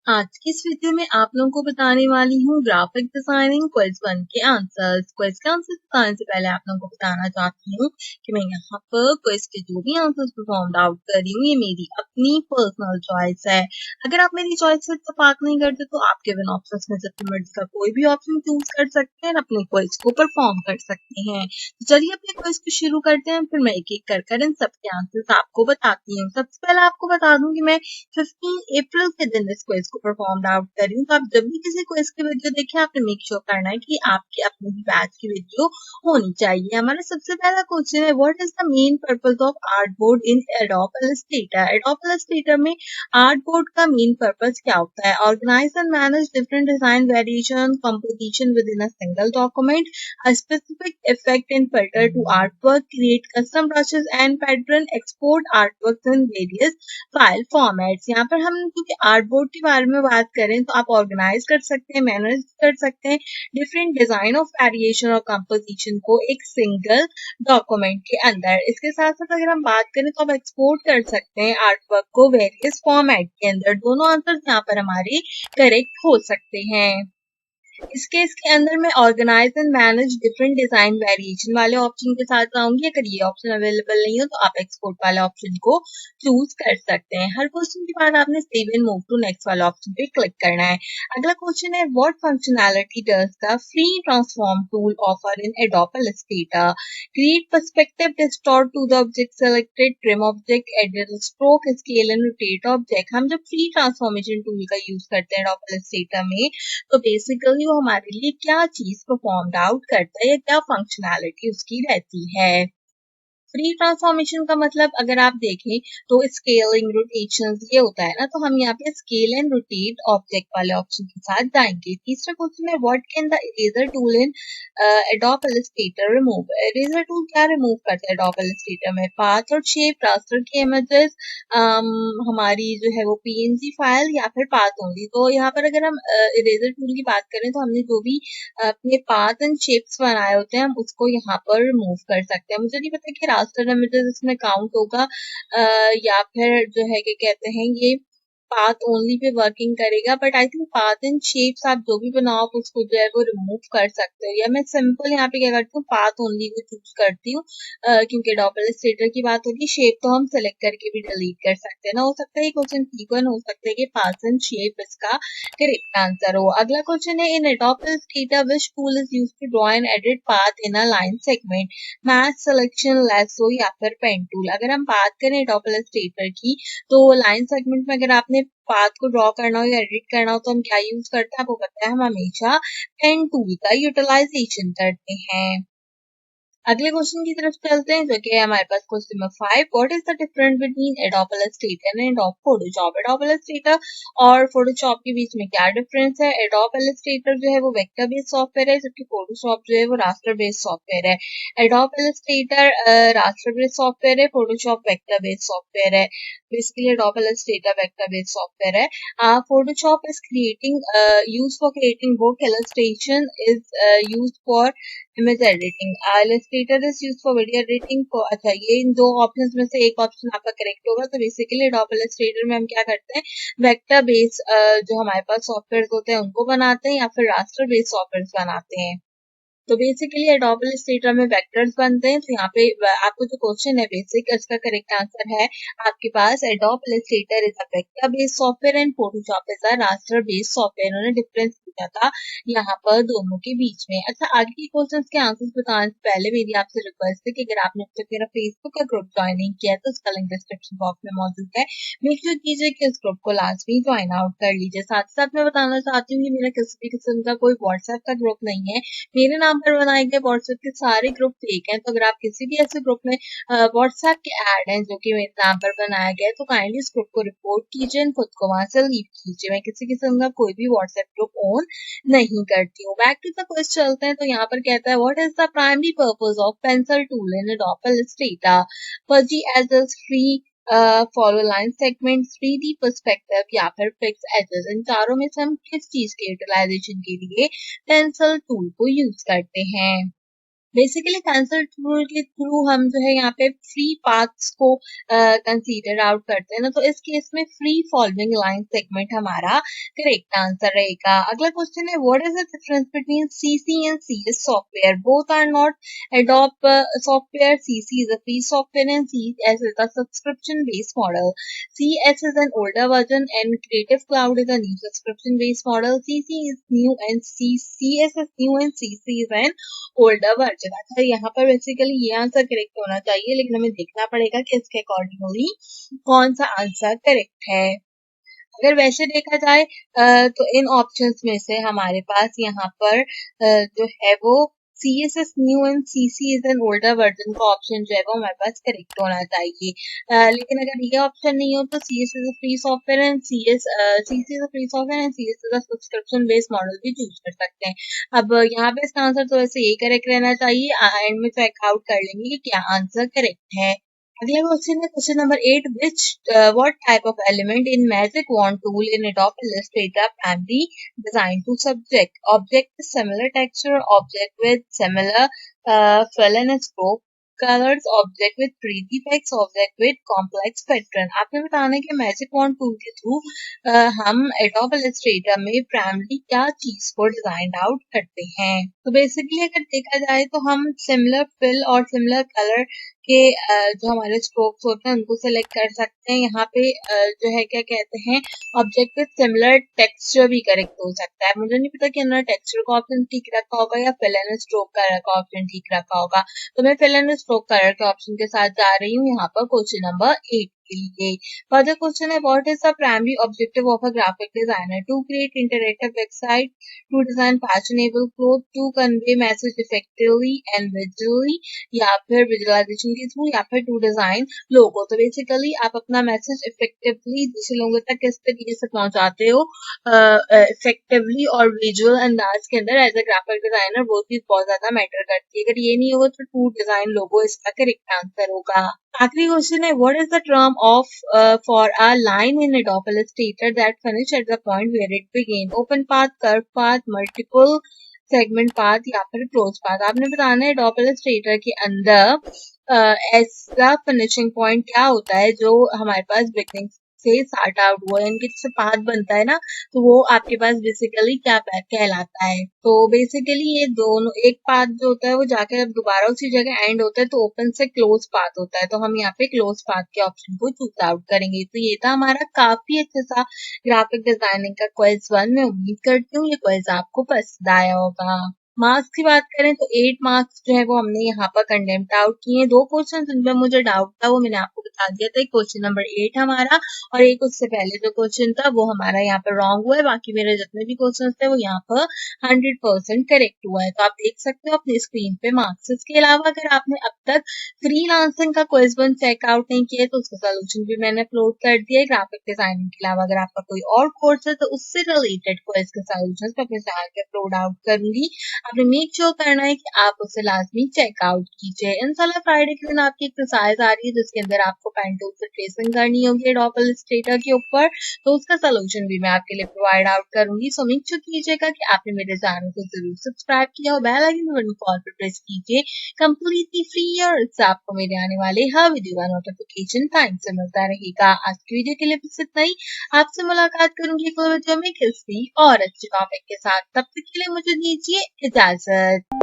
आज की इस वीडियो में आप लोगों को बताने वाली हूँ ग्राफिक डिजाइनिंग क्विज 1 के आंसर्स। क्विज के आंसर्स बताने से पहले आप लोगों को बताना चाहती हूँ कि मैं यहाँ पर क्विज के जो भी आंसर्स परफॉर्म आउट कर रही हूँ ये मेरी अपनी पर्सनल चॉइस है। अगर आप मेरी चॉइस से इत्तेफाक नहीं करते तो आप गिवन ऑप्शंस में से अपनी मर्जी का कोई भी ऑप्शन चूज कर सकते हैं और अपने क्विज को परफॉर्म कर सकते हैं। तो चलिए अपने क्विज को शुरू करते हैं, फिर मैं एक एक कर इन सबके आंसर्स आपको बताती हूँ। सबसे पहले आपको बता दूं कि मैं 15 अप्रैल के दिन इस क्विज को परफॉर्म आउट कर रही हूँ। तो आप जब भी किसी क्विज की वीडियो देखें आपने मेक श्योर करना है कि आपके अपने ही बैच की वीडियो होनी चाहिए। हमारा सबसे पहला क्वेश्चन है, what is the main purpose of artboard in Adobe Illustrator. Adobe Illustrator में आर्ट बोर्ड का मेन पर्पस क्या होता है? Organise and manage different design variation composition within a single document, a specific effect and filter to artwork, create custom brushes and pattern, export artworks in various file formats. यहाँ पर हम क्योंकि artboard के बारे में बात करें तो आप ऑर्गेनाइज कर सकते हैं, मैनेज कर सकते हैं डिफरेंट डिजाइन ऑफ वेरिएशन और कंपोजिशन को एक सिंगल डॉक्यूमेंट के अंदर। इसके साथ साथ अगर हम बात करें तो आप एक्सपोर्ट कर सकते हैं आर्टवर्क को वेरियस फॉर्मेट के अंदर। दोनों आंसर यहाँ पर हमारे करेक्ट हो सकते हैं। इसके अंदर मैं organise and manage different design variation वाले ऑप्शन के साथ जाऊंगी। अगर ये ऑप्शन अवेलेबल नहीं हो तो आप एक्सपोर्ट वाले ऑप्शन को चूज कर सकते हैं। हर क्वेश्चन के बाद आपने save and move to next वाले ऑप्शन पे क्लिक करना है। अगला क्वेश्चन है, what functionality does the free transform tool offer in Adobe Illustrator? Create perspective, distort to the object selected, trim object, edit stroke, scale and rotate object. हम जब free transformation tool का use करते हैं adobe Illustrator में तो basically वो हमारे लिए क्या चीज परफॉर्म आउट करता है या क्या फंक्शनैलिटी उसकी रहती है। फ्री ट्रांसफॉर्मेशन का मतलब अगर आप देखें तो स्केलिंग रोटेशन ये होता है ना, तो हम यहाँ पे स्केल एंड रोटेट ऑब्जेक्ट वाले ऑप्शन के साथ जाएंगे। तीसरा क्वेश्चन है, what can the eraser tool in Adobe Illustrator remove? Eraser tool क्या रिमूव करता है एडोब इलस्ट्रेटर में? पाथ और शेप, रास्टर की इमेजेस, हमारी जो है वो पीएनजी फाइल या फिर पाथ ओनली। तो यहाँ पर अगर हम इरेजर टूल की बात करें तो हमने जो भी अपने पाथ एंड शेप्स बनाए होते हैं हम उसको यहाँ पर रिमूव कर सकते हैं। मुझे नहीं पता कि रास्टर इमेजेस इसमें काउंट होगा या फिर जो है क्या कहते हैं ये पाथ ओनली पे वर्किंग करेगा, but I think path and shapes आप जो भी बनाओ आप उसको जो है वो रिमूव कर सकते हो। या मैं सिंपल यहाँ पे क्या करती हूँ, पाथ ओनली को चूज करती हूँ क्योंकि डबल स्टेटर की बात होगी। शेप तो हम सेलेक्ट करके भी डिलीट कर सकते हैं ना। हो सकता है क्वेश्चन ठीक हो सकता है कि पाथ एंड शेप इसका करेक्ट आंसर हो। अगला क्वेश्चन है, in Adobe Illustrator which tool is used to draw and edit path in a line segment? Math, selection, lasso या फिर पेन टूल? अगर हम बात करें एडोब इलस्ट्रेटर की तो लाइन सेगमेंट में अगर आपने पाथ को ड्रॉ करना हो या एडिट करना हो तो हम क्या यूज करते हैं आपको पता है, हम हमेशा पेन टूल का यूटिलाइजेशन करते हैं। अगले क्वेश्चन की तरफ चलते हैं जो कि है हमारे पास question number 5, what is the difference between Adobe Illustrator and Adobe Photoshop? Adobe Illustrator और फोटोशॉप के बीच में क्या डिफरेंस है? एडोब इलस्ट्रेटर जो है वो वेक्टर बेस्ड सॉफ्टवेयर है जबकि फोटोशॉप जो है वो रास्टर बेस्ड सॉफ्टवेयर है। Adobe Illustrator raster based software है, फोटोशॉप वेक्टर बेस्ड सॉफ्टवेयर है। Basically Adobe Illustrator vector based software है। Photoshop is creating use for creating book, illustration is use for image editing, Illustrator is used for video editing. तो अच्छा ये इन दो options में से एक ऑप्शन आपका करेक्ट होगा। तो बेसिकली एडोब इलस्ट्रेटर में हम क्या करते हैं, वेक्टर बेस्ड जो हमारे पास सॉफ्टवेयर होते हैं उनको बनाते हैं या फिर रास्टर बेस्ड सॉफ्टवेयर बनाते हैं। तो बेसिकली एडोब इलस्ट्रेटर में वेक्टर्स बनते हैं। तो यहाँ पे आपको जो क्वेश्चन है बेसिक इसका करेक्ट आंसर है आपके पास Adobe Illustrator is a vector based software and Photoshop is a raster based software. उन्होंने डिफरेंस किया था यहाँ पर दोनों के बीच में। अच्छा आगे के क्वेश्चन के आंसर बताने से पहले मेरी आपसे रिक्वेस्ट है कि अगर आपने अब तक मेरा फेसबुक का ग्रुप ज्वाइन नहीं किया है तो उसका लिंक डिस्क्रिप्शन बॉक्स में मौजूद है। मेक श्योर कीजिए कि उस ग्रुप को लाजमी ज्वाइन आउट कर लीजिए। साथ ही साथ मैं बताना चाहती हूँ कि मेरा किसी भी किस्म का कोई व्हाट्सएप का ग्रुप नहीं है। मेरे नाम पर बनाए गए व्हाट्सएप के सारे ग्रुप फेक हैं। तो अगर आप किसी भी ऐसे ग्रुप में व्हाट्सएप के ऐड हैं जो कि मेरे नाम पर बनाया गया है तो काइंडली इस ग्रुप को रिपोर्ट कीजिए और खुद को वहां से लीव कीजिए। मैं किसी किस्म का कोई भी व्हाट्सएप ग्रुप ऑन नहीं करती हूँ। बैक टू द क्वेश्चन चलते हैं। तो यहाँ पर कहता है, what is the primary purpose of pencil tool in Adobe Illustrator? Fuzzy edges, free follow line segment, 3D perspective या फिर फिक्स एजेस। इन चारों में से हम किस चीज के यूटिलाइजेशन के लिए पेंसिल टूल को यूज करते हैं? बेसिकली कैंसल टूल के थ्रू हम जो है यहाँ पे फ्री पाथ्स को कंसीडर आउट करते हैं ना, तो इस केस में फ्री फॉलोइंग लाइन सेगमेंट हमारा करेक्ट आंसर रहेगा। अगला क्वेश्चन है what is the difference between CC and CS software, both are not Adobe software, CC is a free software and CS is a subscription based model, CS is an older version and Creative Cloud is a new subscription based model, CC is new and CS is new and CC is an older version. अच्छा, यहाँ पर basically ये answer correct होना चाहिए, लेकिन हमें देखना पड़ेगा कि इसके अकॉर्डिंगली कौन सा आंसर करेक्ट है। अगर वैसे देखा जाए तो इन ऑप्शंस में से हमारे पास यहाँ पर जो है वो CSS new and CC is an older version का ऑप्शन जो है वो हमारे पास करेक्ट होना चाहिए। लेकिन अगर ये ऑप्शन नहीं हो तो CS is a free software and CC is a free software and CS is a subscription based model भी चूज कर सकते हैं। अब यहाँ पे इसका आंसर तो वैसे यही करेक्ट रहना चाहिए, एंड में चेक आउट कर लेंगे कि क्या आंसर करेक्ट है। अगला क्वेश्चन है question number 8, which what type of element in magic wand tool in Adobe Illustrator can be designed to subject object with similar texture, object with similar fill and stroke colors, object with pretty effects, object with complex pattern। आपने बताना है कि magic wand tool के through हम adobe Illustrator में primary क्या चीज को डिजाइन आउट करते हैं। तो बेसिकली अगर देखा जाए तो हम सिमिलर फिल और सिमिलर कलर के जो हमारे स्ट्रोक्स होते हैं उनको सेलेक्ट कर सकते हैं। यहाँ पे जो है क्या कहते हैं ऑब्जेक्ट विद सिमिलर टेक्सचर भी करेक्ट हो सकता है। मुझे नहीं पता कि हमने टेक्सचर का ऑप्शन ठीक रखा होगा या फिल एंड स्ट्रोक कलर का ऑप्शन ठीक रखा होगा, तो मैं फिल एंड स्ट्रोक कलर के ऑप्शन के साथ जा रही हूँ यहाँ पर क्वेश्चन नंबर 8 के लिए। फर्दर क्वेश्चन है what is the primary objective of a graphic designer, to create interactive website, to design fashionable cloth, to convey message effectively and visually, या फिर विजुअलाइजेशन के थ्रू, या फिर टू डिजाइन लोगो। तो basically आप अपना मैसेज इफेक्टिवली दूसरे लोगों तक किस तरीके से पहुंचाते हो इफेक्टिवली और विजुअल अंदाज के अंदर एज अ ग्राफिक डिजाइनर, वो चीज बहुत ज्यादा मैटर करती है। अगर ये नहीं होगा तो टू डिजाइन लोगो इसका करेक्ट आंसर होगा। आखिरी क्वेश्चन है what is the term of for a line in Adobe Illustrator that finish at the point where it began, open path, curve path, multiple segment path या फिर close path. आपने बताना है Adobe Illustrator के अंदर ऐसा finishing point क्या होता है जो हमारे पास बिगनिंग से स्टार्ट आउट हुआ, यानी कि जैसे पाथ बनता है ना, तो वो आपके पास बेसिकली क्या कहलाता है। तो बेसिकली ये दोनों एक पाथ जो होता है वो जाकर जब दोबारा उसी जगह एंड होता है तो ओपन से क्लोज पाथ होता है, तो हम यहाँ पे क्लोज पाथ के ऑप्शन को चूज आउट करेंगे। तो ये था हमारा काफी अच्छा सा ग्राफिक डिजाइनिंग का क्विज 1। मैं उम्मीद करती हूँ ये क्विज आपको पसंद आया होगा। मार्क्स की बात करें तो 8 मार्क्स जो है वो हमने यहाँ पर कंडेम्ड आउट किए हैं। 2 क्वेश्चन जिनमें मुझे डाउट था वो मैंने आपको बता दिया था, क्वेश्चन नंबर 8 हमारा, और एक उससे पहले जो क्वेश्चन था वो हमारा यहाँ पर रॉन्ग हुआ है। बाकी मेरे जितने भी क्वेश्चन थे वो यहाँ पर 100% करेक्ट हुआ है। तो आप देख सकते हो अपनी स्क्रीन पे मार्क्स। इसके अलावा अगर आपने अब तक फ्रीलांसिंग का क्विज 1 चेकआउट नहीं किया तो उसका सोल्यूशन भी मैंने अपलोड कर दिया है। ग्राफिक डिजाइनिंग के अलावा अगर आपका कोई और कोर्स है तो उससे रिलेटेड क्विज के सोल्यूशन अपने चैनल पे अपलोड आउट करूंगी। आपने मेक श्योर करना है कि आप उसे लाजमी चेकआउट कीजिए। इंशाल्लाह फ्राइडे के दिन आपकी एक्सरसाइज आ रही है जिसके अंदर आपको पेन टूल से ट्रेसिंग करनी होगी Adobe Illustrator के ऊपर, तो उसका सोल्यूशन भी मैं आपके लिए प्रोवाइड आउट करूंगी। सो मेक श्योर कीजिएगा कि आपने मेरे चैनल को जरूर सब्सक्राइब किया और बेल आइकन बटन को ऑल पर प्रेस कीजिए, कंप्लीटली फ्री और इससे आपको मेरे आने वाले हर वीडियो का नोटिफिकेशन टाइम से मिलता रहेगा। आज की वीडियो के लिए बस इतना ही। आपसे मुलाकात करूंगी अगले वीडियो में किसी और अच्छे टॉपिक के साथ। तब तक के लिए मुझे दीजिए इजाजत।